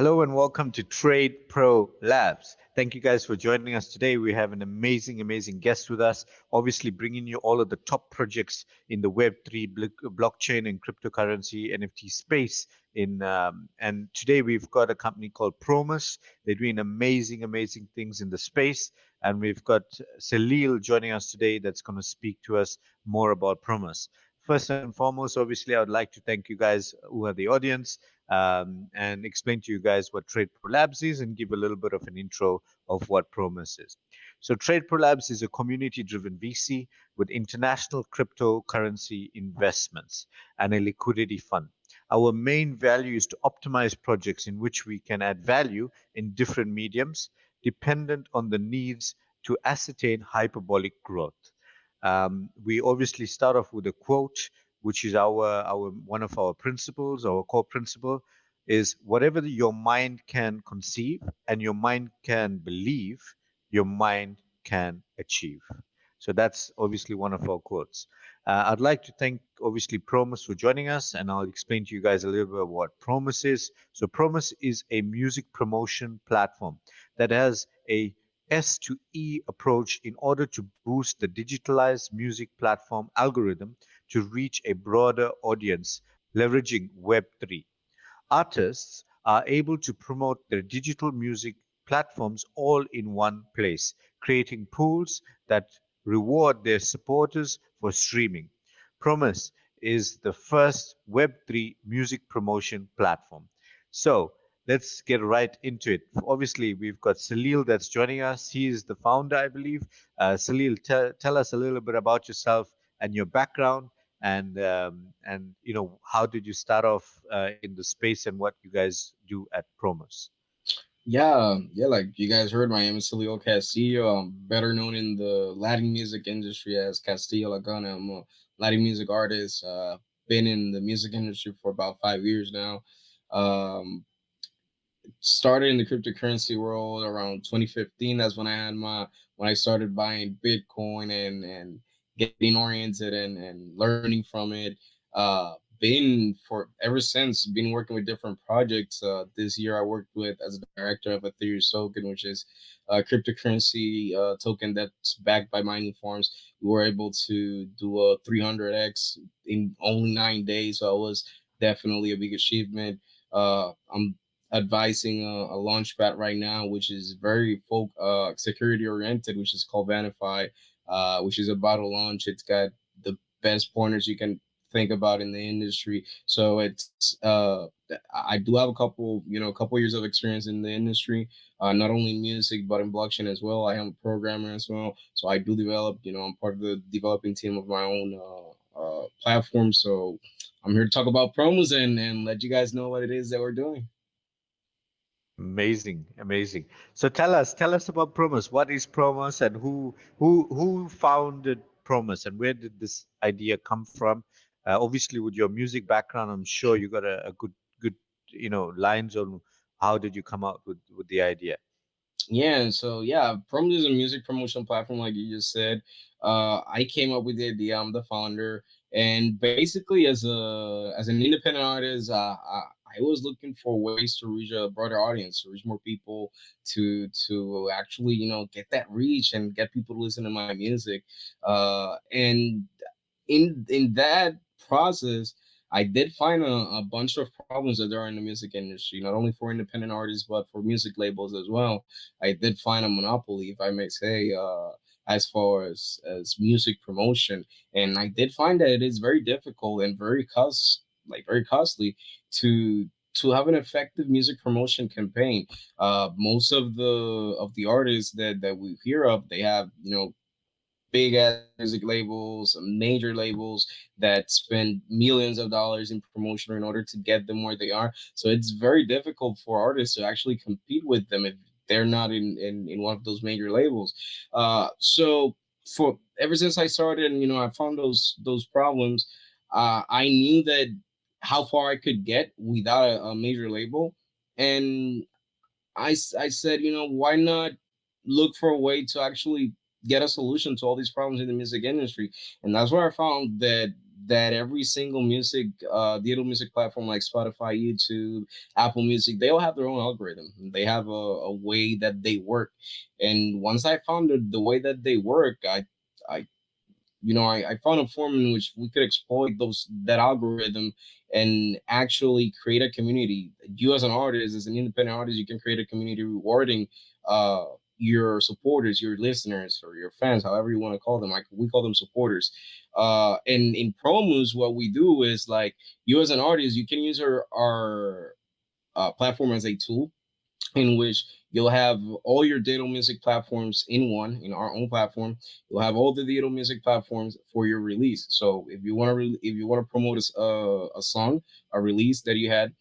Hello and welcome to Trade Pro Labs. Thank you guys for joining us today. We have an amazing guest with us, obviously bringing you all of the top projects in the Web3 blockchain and cryptocurrency NFT space. And today we've got a company called Prommus. They're doing amazing things in the space. And we've got Salil joining us today that's going to speak to us more about Prommus. First and foremost, obviously, I would like to thank you guys who are the audience and explain to you guys what Trade Pro Labs is and give a little bit of an intro of what Prommus is. So Trade Pro Labs is a community-driven VC with international cryptocurrency investments and a liquidity fund. Our main value is to optimize projects in which we can add value in different mediums dependent on the needs to ascertain hyperbolic growth. We obviously start off with a quote, which is our one of our principles. Our core principle is whatever your mind can conceive and your mind can believe, your mind can achieve. So that's obviously one of our quotes. I'd like to thank obviously Prommus for joining us, and I'll explain to you guys a little bit what Prommus is. So Prommus is a music promotion platform that has a S to E approach in order to boost the digitalized music platform algorithm to reach a broader audience leveraging Web3. Artists are able to promote their digital music platforms all in one place, creating pools that reward their supporters for streaming. Prommus is the first Web3 music promotion platform. So let's get right into it. Obviously, we've got Salil that's joining us. He is the founder, I believe. Salil, tell us a little bit about yourself and your background, and how did you start off in the space and what you guys do at Promos? Yeah, like you guys heard, my name is Celio Castillo. I'm better known in the Latin music industry as Castillo Lagana. I'm a Latin music artist. Been in the music industry for about 5 years now. Um, Started in the cryptocurrency world around 2015. That's when I started buying Bitcoin and getting oriented and learning from it. Been for ever since been working with different projects. This year I worked with as a director of Ethereum token, which is a cryptocurrency token that's backed by mining farms. We were able to do a 300x in only 9 days, so it was definitely a big achievement. I'm advising a launch pad right now, which is very security oriented, which is called Vanify, which is about to launch. It's got the best pointers you can think about in the industry. So I do have a couple years of experience in the industry, not only in music but in blockchain as well. I am a programmer as well, so I do develop. I'm part of the developing team of my own platform. So I'm here to talk about promos and let you guys know what it is that we're doing. Amazing. So tell us about Promos. What is Promos, and who founded Promos, and where did this idea come from? Obviously, with your music background, I'm sure you got a good lines on how did you come out with the idea. Yeah, so yeah, Prompt is a music promotion platform, like you just said. I came up with the idea. I'm the founder, and basically, as an independent artist, I was looking for ways to reach a broader audience, to reach more people, to actually get that reach and get people to listen to my music. And in that process, I did find a bunch of problems that there are in the music industry, not only for independent artists but for music labels as well. I did find a monopoly, if I may say, as far as music promotion, and I did find that it is very difficult and very costly to have an effective music promotion campaign. Most of the artists that we hear of, they have big ass music labels, major labels that spend millions of dollars in promotion in order to get them where they are. So it's very difficult for artists to actually compete with them if they're not in one of those major labels. So for ever since I started, and I found those problems, I knew that how far I could get without a major label, and I said, why not look for a way to actually get a solution to all these problems in the music industry? And that's where I found that that every single music, digital music platform like Spotify, YouTube, Apple Music, they all have their own algorithm. They have a way that they work. And once I found the way that they work, I I found a form in which we could exploit those that algorithm and actually create a community. You as an artist, as an independent artist, you can create a community rewarding uh, your supporters, your listeners, or your fans, however you want to call them. Like we call them supporters. And in promos, what we do is like you as an artist, you can use our platform as a tool in which you'll have all your digital music platforms in one, in our own platform. You'll have all the digital music platforms for your release. So if you want to if you want to promote a song, a release that you had,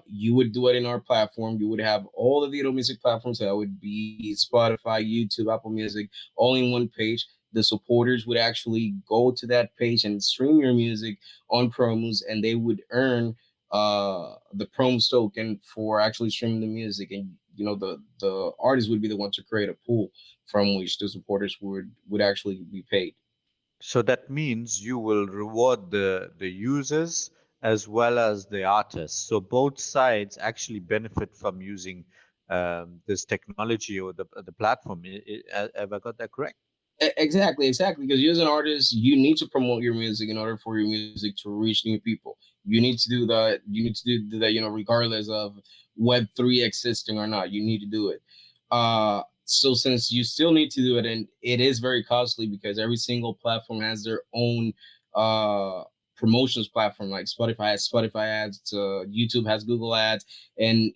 you would do it in our platform. You would have all the digital music platforms, that would be Spotify, YouTube, Apple Music, all in one page. The supporters would actually go to that page and stream your music on promos, and they would earn the Prommus token for actually streaming the music. And the artist would be the one to create a pool from which the supporters would actually be paid. So that means you will reward the users as well as the artists. So both sides actually benefit from using this technology or the platform. Have I got that correct? Exactly, because you as an artist, you need to promote your music in order for your music to reach new people. You need to do that. You need to do that, regardless of Web3 existing or not. You need to do it. So since you still need to do it, and it is very costly because every single platform has their own uh promotions platform. Like Spotify has Spotify ads, YouTube has Google ads, and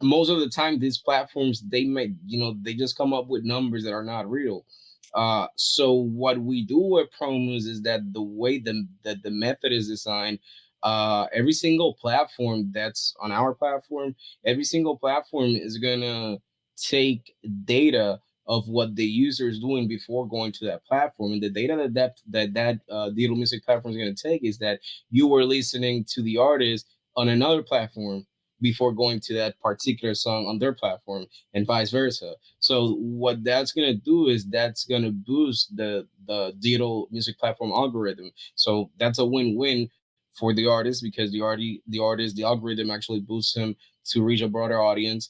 most of the time these platforms, they may, they just come up with numbers that are not real. So what we do with promos is that the way that the method is designed, every single platform that's on our platform, every single platform is gonna take data of what the user is doing before going to that platform. And the data that digital music platform is going to take is that you were listening to the artist on another platform before going to that particular song on their platform, and vice versa. So what that's gonna do is that's gonna boost the digital music platform algorithm. So that's a win-win for the artist, because the algorithm actually boosts him to reach a broader audience.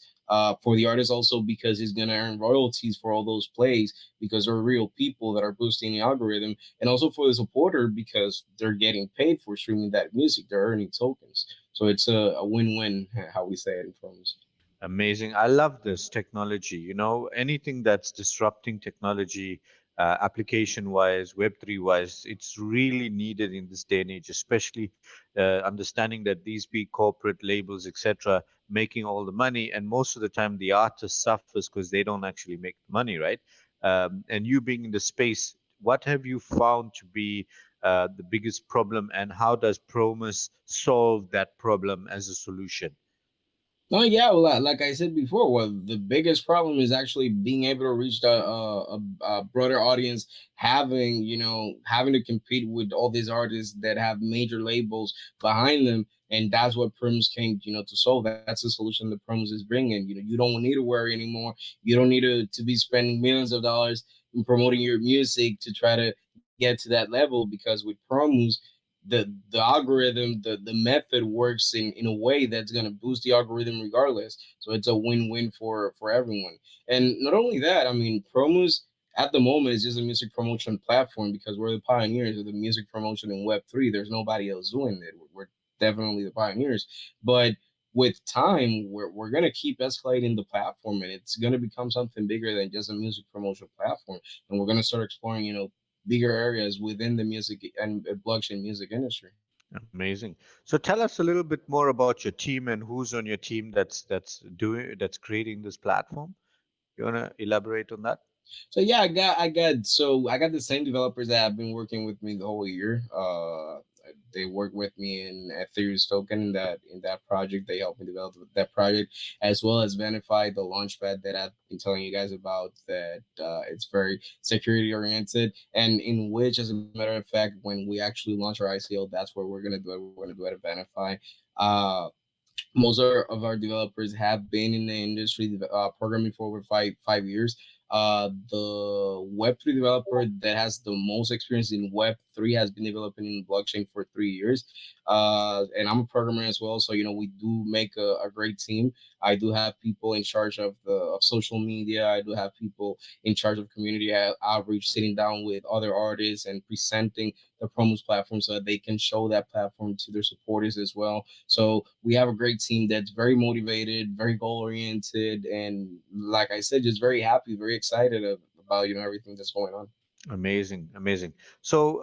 For the artist also, because he's gonna earn royalties for all those plays, because they're real people that are boosting the algorithm, and also for the supporter, because they're getting paid for streaming that music, they're earning tokens. So it's a win-win, how we say it in terms. Amazing. I love this technology. Anything that's disrupting technology, application wise, Web3 wise, it's really needed in this day and age, especially understanding that these big corporate labels, etc., making all the money. And most of the time, the artist suffers because they don't actually make the money, right? And you being in the space, what have you found to be the biggest problem, and how does Promus solve that problem as a solution? No, yeah, well, like I said before, well, the biggest problem is actually being able to reach a broader audience, having to compete with all these artists that have major labels behind them, and that's what Prims came, to solve. That's the solution that Prims is bringing. You don't need to worry anymore. You don't need to be spending millions of dollars in promoting your music to try to get to that level, because with promos, the algorithm, the method works in a way that's going to boost the algorithm regardless. So it's a win-win for everyone. And not only that, I mean, promos at the moment is just a music promotion platform, because we're the pioneers of the music promotion in Web3. There's nobody else doing it. We're definitely the pioneers. But with time, we're going to keep escalating the platform, and it's going to become something bigger than just a music promotion platform. And we're going to start exploring, bigger areas within the music and blockchain music industry. Amazing. So tell us a little bit more about your team and who's on your team that's creating this platform. You wanna elaborate on that? So yeah, I got the same developers that have been working with me the whole year. They work with me in Ethereum's token in that project. They helped me develop that project, as well as Vanify, the launchpad that I've been telling you guys about. That it's very security oriented, and in which, as a matter of fact, when we actually launch our ICO, that's where we're gonna do it. We're gonna do it at Vanify. Uh, Most of our developers have been in the industry, programming for over five years. the Web3 developer that has the most experience in Web3 has been developing in blockchain for 3 years. And I'm a programmer as well, so we do make a great team. I do have people in charge of the of social media. I do have people in charge of community outreach, sitting down with other artists and presenting the Prommus platform so that they can show that platform to their supporters as well. So we have a great team that's very motivated, very goal oriented, and like I said, just very happy, very excited about everything that's going on. Amazing, amazing. So,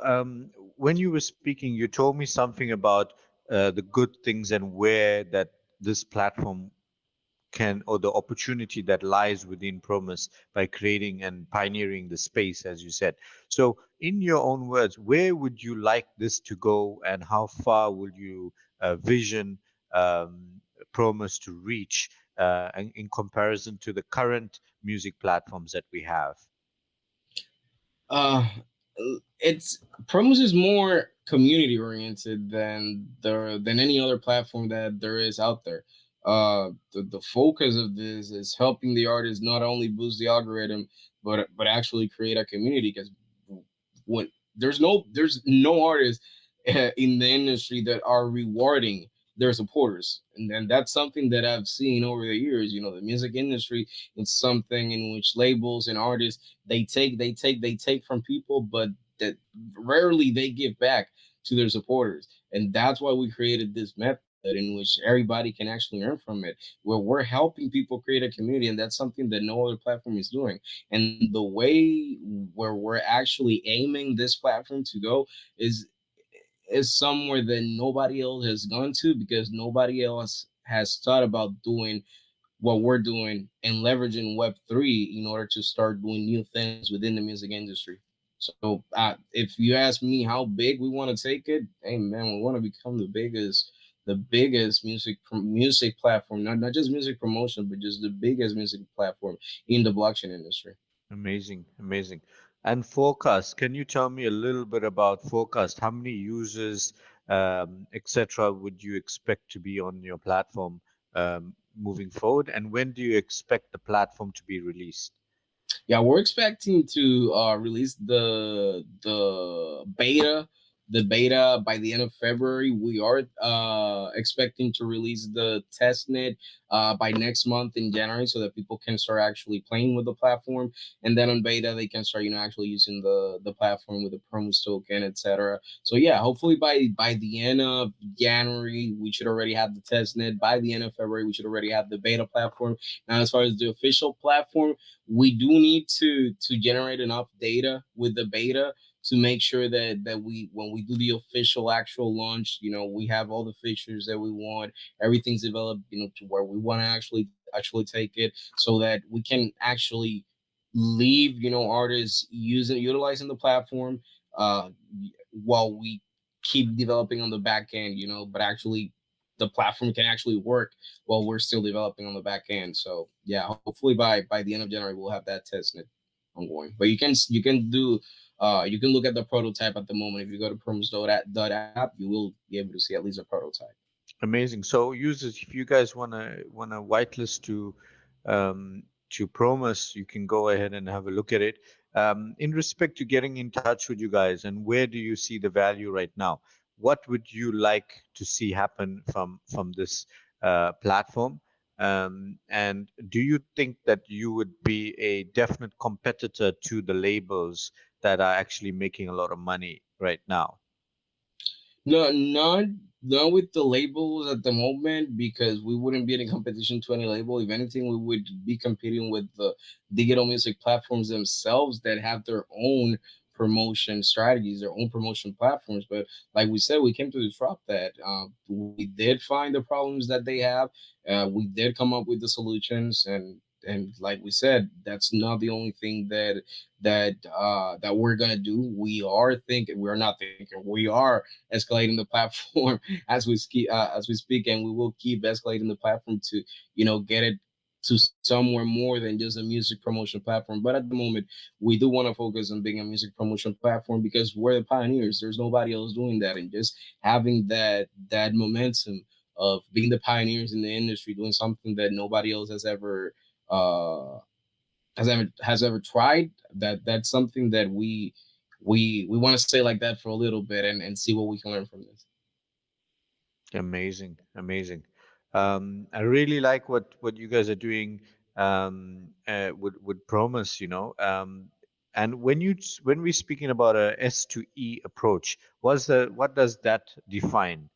when you were speaking, you told me something about the good things and where that this platform can, or the opportunity that lies within Promise by creating and pioneering the space, as you said. So, in your own words, where would you like this to go, and how far would you vision Promise to reach in comparison to the current music platforms that we have? Uh, it's Promos is more community oriented than any other platform that there is out there. The focus of this is helping the artist not only boost the algorithm, but actually create a community. Because when there's no artists in the industry that are rewarding their supporters, and that's something that I've seen over the years. The music industry is something in which labels and artists they take from people, but that rarely they give back to their supporters. And that's why we created this method in which everybody can actually earn from it, where we're helping people create a community, and that's something that no other platform is doing. And the way where we're actually aiming this platform to go is is somewhere that nobody else has gone to, because nobody else has thought about doing what we're doing and leveraging Web3 in order to start doing new things within the music industry. So if you ask me how big we want to take it, hey man, we want to become the biggest music platform, not just music promotion, but just the biggest music platform in the blockchain industry. Amazing, amazing. And forecast, can you tell me a little bit about forecast? How many users, etc., would you expect to be on your platform moving forward? And when do you expect the platform to be released? Yeah, we're expecting to release the beta by the end of February. We are expecting to release the testnet by next month in January, so that people can start actually playing with the platform. And then on beta, they can start actually using the platform with the Promos token, etc. So yeah, hopefully by the end of January, we should already have the testnet. By the end of February, we should already have the beta platform. Now, as far as the official platform, we do need to generate enough data with the beta to make sure that we, when we do the official actual launch, we have all the features that we want. Everything's developed, to where we want to actually take it, so that we can actually leave, artists utilizing the platform, uh while we keep developing on the back end, but actually the platform can actually work while we're still developing on the back end. So yeah, hopefully by the end of January we'll have that testnet ongoing. But you can look at the prototype at the moment. If you go to promos.app, you will be able to see at least a prototype. Amazing. So users, if you guys wanna whitelist to Promus, you can go ahead and have a look at it. In respect to getting in touch with you guys, and where do you see the value right now? What would you like to see happen from this platform? And do you think that you would be a definite competitor to the labels that are actually making a lot of money right now? No, not with the labels at the moment, because we wouldn't be in competition to any label. If anything, we would be competing with the digital music platforms themselves that have their own promotion strategies, their own promotion platforms. But like we said, we came to disrupt that. We did find the problems that they have. We did come up with the solutions, and like we said, that's not the only thing that we're gonna do. We're not thinking, we are escalating the platform as we speak, and we will keep escalating the platform to get it to somewhere more than just a music promotion platform. But at the moment, we do want to focus on being a music promotion platform, because we're the pioneers. There's nobody else doing that, and just having that momentum of being the pioneers in the industry, doing something that nobody else uh has ever tried. That's something that we want to stay like that for a little bit and see what we can learn from this. Amazing, amazing. I really like what you guys are doing with Promise. And when we're speaking about a S to E approach, what does that define?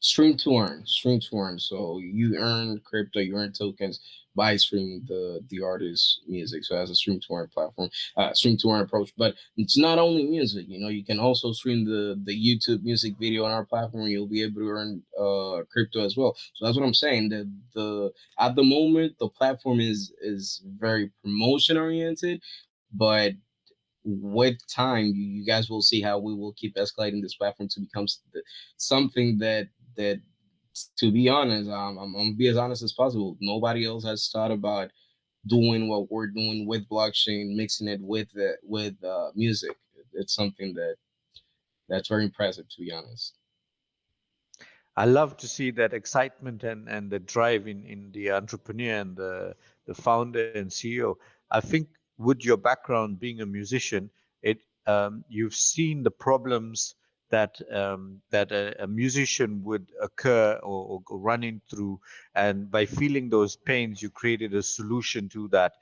Stream to earn. So you earn crypto, you earn tokens by streaming the artist's music. So as a stream to earn platform, stream to earn approach. But it's not only music. You can also stream the YouTube music video on our platform. You'll be able to earn crypto as well. So that's what I'm saying. The At the moment, the platform is very promotion oriented, but with time, you guys will see how we will keep escalating this platform to become something that to be honest, I'm gonna be as honest as possible. Nobody else has thought about doing what we're doing with blockchain, mixing it with music. It's something that's very impressive, to be honest. I love to see that excitement and the drive in the entrepreneur and the founder and CEO. I think with your background being a musician, it you've seen the problems that a musician would occur or go running through, and by feeling those pains, you created a solution to that.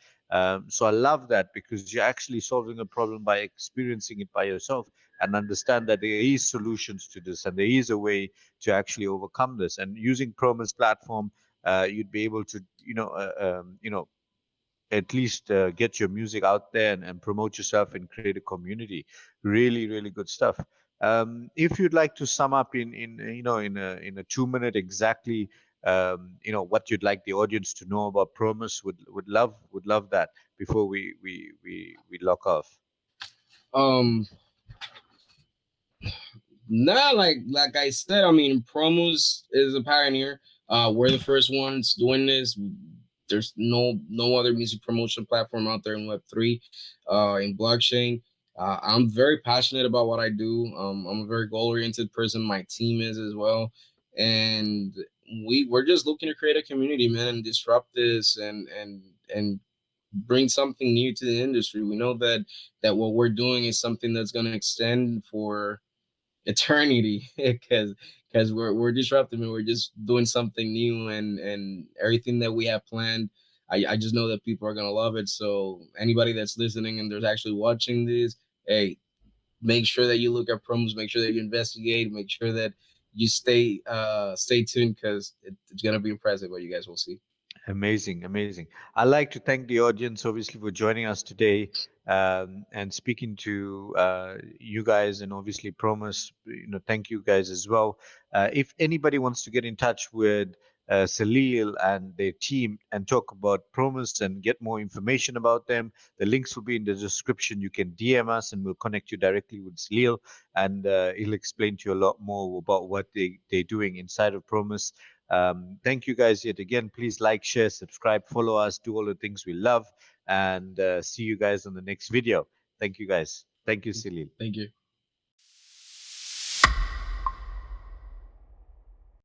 So I love that because you're actually solving a problem by experiencing it by yourself and understand that there is solutions to this and there is a way to actually overcome this. And using Prommus platform, you'd be able to, at least get your music out there and promote yourself and create a community. Really, really good stuff. If you'd like to sum up in a 2 minute exactly, what you'd like the audience to know about Prommus, would love that before we lock off. Um, Nah, like I said, I mean, Promos is a pioneer. We're the first ones doing this. There's no other music promotion platform out there in Web3, in blockchain. I'm very passionate about what I do. I'm a very goal oriented person. My team is as well, and we're just looking to create a community, man, and disrupt this and bring something new to the industry. We know that what we're doing is something that's going to extend for eternity because we're disruptive and we're just doing something new and everything that we have planned. I just know that people are gonna love it. So anybody that's listening and there's actually watching this, hey, make sure that you look at promos, make sure that you investigate, make sure that you stay tuned because it's gonna be impressive what you guys will see. Amazing, amazing. I'd like to thank the audience, obviously, for joining us today and speaking to you guys, and obviously, Promise. Thank you guys as well. If anybody wants to get in touch with Salil and their team and talk about Promise and get more information about them, the links will be in the description. You can DM us, and we'll connect you directly with Salil, and he'll explain to you a lot more about what they're doing inside of Promise. Thank you guys yet again. Please like, share, subscribe, follow us, do all the things we love, and see you guys on the next video. Thank you guys. Thank you, Silil. Thank you.